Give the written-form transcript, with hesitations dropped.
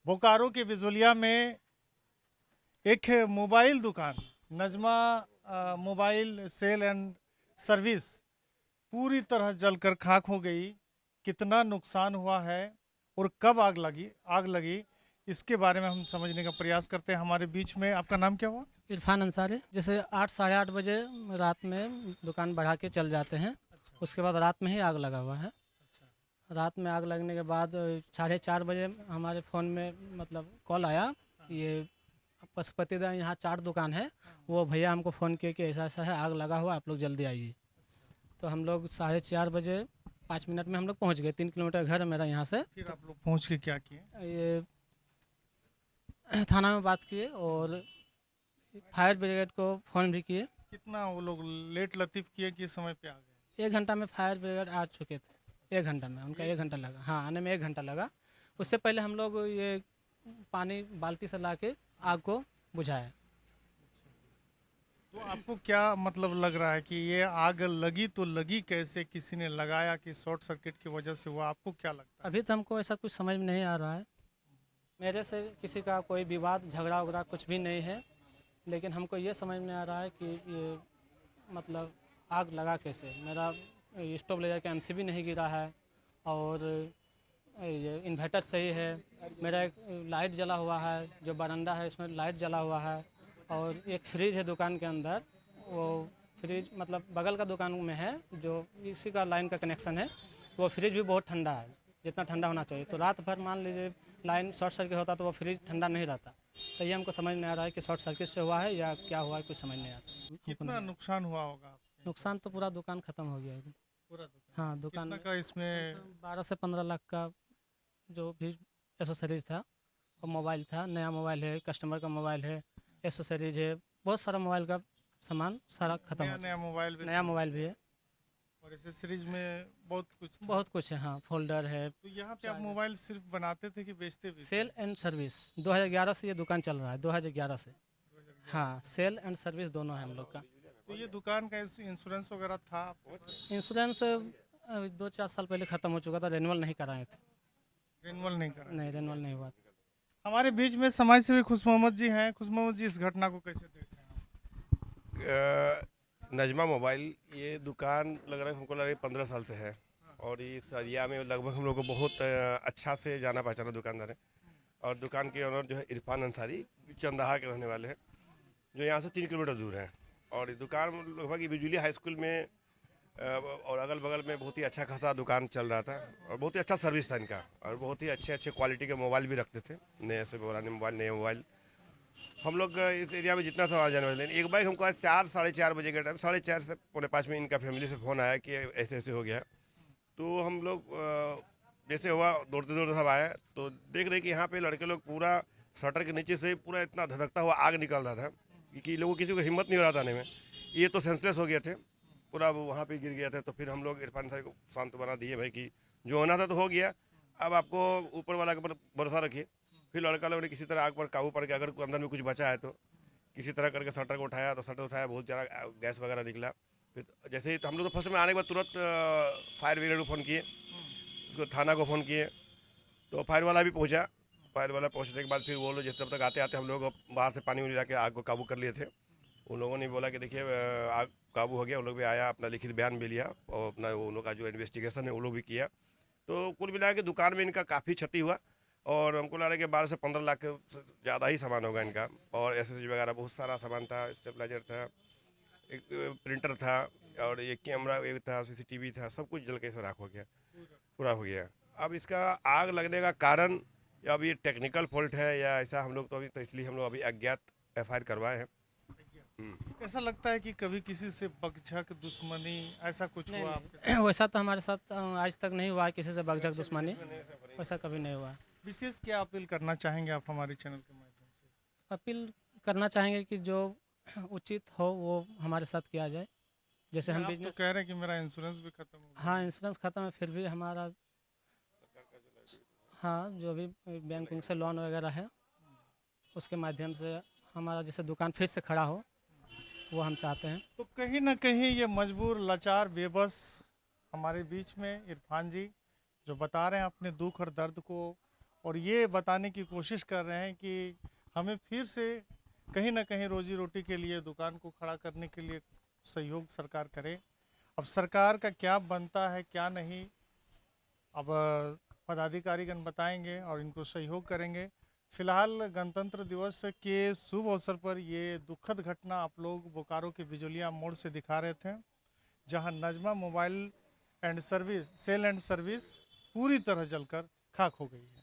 बोकारो के बिजुलिया में एक मोबाइल दुकान Najma mobile sale and service पूरी तरह जलकर खाक हो गई। कितना नुकसान हुआ है और कब आग लगी इसके बारे में हम समझने का प्रयास करते हैं। हमारे बीच में आपका नाम क्या हुआ? इरफान अंसारी। जैसे 8 साढ़े 8 बजे रात में दुकान बढ़ा के चल जाते हैं। अच्छा। उसके बाद रात में ही आग लगा हुआ है। अच्छा। रात में आग लगने के बाद 4:30 बजे हमारे फ़ोन में मतलब कॉल आया। हाँ। ये पशुपतिदा यहाँ 4 दुकान है। वो भैया हमको फ़ोन किए कि ऐसा ऐसा है, आग लगा हुआ, आप लोग जल्दी आइए। तो हम लोग 4:30 बजे 5 मिनट में हम लोग पहुँच गए। 3 किलोमीटर घर है मेरा यहाँ से। फिर तो आप लोग पहुंच के क्या किए? ये थाना में बात किए और फायर ब्रिगेड को फ़ोन भी किए। कितना वो लोग लेट लतीफ़ किए कि समय पे आ गए? 1 घंटा में फायर ब्रिगेड आ चुके थे। 1 घंटा में उनका 1 घंटा लगा। हाँ, आने में 1 घंटा लगा। उससे पहले हम लोग ये पानी बाल्टी से ला के आग को बुझाया। तो आपको क्या मतलब लग रहा है कि ये आग लगी तो लगी कैसे, किसी ने लगाया कि शॉर्ट सर्किट की वजह से हुआ, आपको क्या लगता है? अभी तो हमको ऐसा कुछ समझ में नहीं आ रहा है। मेरे से किसी का कोई विवाद झगड़ा वगड़ा कुछ भी नहीं है, लेकिन हमको ये समझ में आ रहा है कि ये मतलब आग लगा कैसे। मेरा स्टोव लेजर का एमसीबी नहीं गिरा है और ये इन्वर्टर सही है। मेरा एक लाइट जला हुआ है, जो बरामदा है इसमें लाइट जला हुआ है। और एक फ्रिज है दुकान के अंदर। वो फ्रिज मतलब बगल का दुकान में है, जो इसी का लाइन का कनेक्शन है। तो वो फ्रिज भी बहुत ठंडा है, जितना ठंडा होना चाहिए। तो रात भर मान लीजिए लाइन शॉर्ट सर्किट होता तो वो फ्रिज ठंडा नहीं रहता। तो ये हमको समझ नहीं आ रहा है कि शॉर्ट सर्किट से हुआ है या क्या हुआ है, कुछ समझ नहीं आता हमको कितना नहीं। नुकसान हुआ होगा आपके यहाँ? नुकसान तो पूरा दुकान ख़त्म हो गया है। पूरा दुकान? हाँ, दुकान कितना में का कम से इसमें? कम 12 से 15 लाख का जो भी एसेसरीज था। और मोबाइल था, नया मोबाइल है, कस्टमर का मोबाइल है, एसेसरीज है, बहुत सारा मोबाइल का सामान सारा ख़त्म नया हो नया मोबाइल भी चुका। नया था मोबाइल भी है, और एसेसरीज में बहुत कुछ था। बहुत कुछ है। हाँ, फोल्डर है, तो यहाँ पे आप चार्जर। मोबाइल सिर्फ बनाते थे कि बेचते भी थे? सेल एंड सर्विस 2011 से ये दुकान चल रहा है, 2011 से। 2011 हाँ, से। सेल एंड सर्विस दोनों है हम लोग का। तो ये दुकान का इंश्योरेंस वगैरह था आपके पास? इंश्योरेंस 2-4 साल पहले ख़त्म हो चुका था, रेनुअल नहीं कराए थे। रिन्यूअल नहीं करा? नहीं, रेनुअल नहीं हुआ। हमारे बीच में समाज सेवी खुश मोहम्मद जी हैं। खुश मोहम्मद जी, इस घटना को कैसे देख रहे हैं? नजमा मोबाइल ये दुकान लग रहा है हमको, लग रहा है 15 साल से है। और इस एरिया में लगभग हम लोग को बहुत अच्छा से जाना पहचाना दुकानदार है। और दुकान के ऑनर जो है इरफान अंसारी, चंदाहा के रहने वाले हैं, जो यहाँ से 3 किलोमीटर दूर है। और ये दुकान लगभग बिजुली हाई स्कूल में और अगल बगल में बहुत ही अच्छा खासा दुकान चल रहा था। और बहुत ही अच्छा सर्विस था इनका, और बहुत ही अच्छे अच्छे क्वालिटी के मोबाइल भी रखते थे, नए से पुराने मोबाइल, नए मोबाइल। हम लोग इस एरिया में जितना था आ जाने वाले, एक बाइक हमको आज 4 साढ़े 4 बजे के टाइम, 4:30 से 4:45 में इनका फैमिली से फ़ोन आया कि ऐसे ऐसे हो गया। तो हम लोग जैसे हुआ दौड़ते दौड़ते सब आए, तो देख रहे कि यहाँ पे लड़के लोग पूरा शटर के नीचे से पूरा इतना धधकता हुआ आग निकल रहा था कि लोगों किसी को हिम्मत नहीं हो रहा था आने में। ये तो सेंसलेस हो गए थे, पूरा वो वहाँ पे गिर गया था। तो फिर हम लोग इरफान साहब को शांत बना दिए, भाई कि जो होना था तो हो गया, अब आपको ऊपर वाला के ऊपर भरोसा रखिए। फिर लड़का लोग ने किसी तरह आग पर काबू पड़ के, अगर अंदर में कुछ बचा है तो किसी तरह करके शटर को उठाया, तो शटर उठाया, बहुत ज़्यादा गैस वगैरह निकला। फिर जैसे ही तो हम लोग तो फर्स्ट में आने के बाद तुरंत फायर ब्रिगेड को फ़ोन किए, उसको थाना को फ़ोन किए। तो फायर वाला भी पहुंचा। फायर वाला पहुंचने के बाद फिर वो लोग जब तक आते आते हम लोग बाहर से पानी वानी ला के आग को काबू कर लिए थे। उन लोगों ने बोला कि देखिए आग काबू हो गया। उन लोग भी आया, अपना लिखित बयान भी लिया, और अपना उन लोग का जो इन्वेस्टिगेशन है वो लोग भी किया। तो कुल मिला के दुकान में इनका काफ़ी क्षति हुआ। और हमको लग रहा है कि 12 से 15 लाख से ज़्यादा ही सामान होगा इनका। और एसेसरी वगैरह बहुत सारा सामान था, स्टेबलाइजर था, एक प्रिंटर था, और एक कैमरा एक था, सीसीटीवी था, सब कुछ जल के इसमें राख हो गया, पूरा हो गया। अब इसका आग लगने का कारण या अब ये टेक्निकल फॉल्ट है या ऐसा, हम लोग तो अभी तो इसलिए हम लोग अभी अज्ञात एफआईआर करवाए हैं। ऐसा लगता है कि कभी किसी से बकझक दुश्मनी ऐसा कुछ नहीं हुआ आपके नहीं, साथ? वैसा तो हमारे साथ आज तक नहीं हुआ है, किसी से बकझक दुश्मनी वैसा कभी नहीं हुआ। विशेष क्या अपील करना चाहेंगे आप हमारे चैनल के माध्यम से? अपील करना चाहेंगे कि जो उचित हो वो हमारे साथ किया जाए। जैसे नहीं, हम आप तो बिजनेस। कह रहे हैं कि मेरा इंश्योरेंस भी खत्म हो गया। हाँ, इंश्योरेंस खत्म है, फिर भी हमारा हाँ, जो भी बैंक उनसे लोन वगैरह है उसके माध्यम से हमारा जैसे दुकान फिर से खड़ा हो, वो हम चाहते हैं। तो कहीं ना कहीं ये मजबूर लाचार बेबस हमारे बीच में इरफान जी जो बता रहे हैं अपने दुख और दर्द को, और ये बताने की कोशिश कर रहे हैं कि हमें फिर से कहीं ना कहीं रोजी रोटी के लिए दुकान को खड़ा करने के लिए सहयोग सरकार करे। अब सरकार का क्या बनता है क्या नहीं, अब पदाधिकारीगण बताएंगे और इनको सहयोग करेंगे। फिलहाल गणतंत्र दिवस के शुभ अवसर पर ये दुखद घटना आप लोग बोकारो के बिजोलिया मोड़ से दिखा रहे थे, जहां Najma mobile and service sale and service पूरी तरह जलकर खाक हो गई है।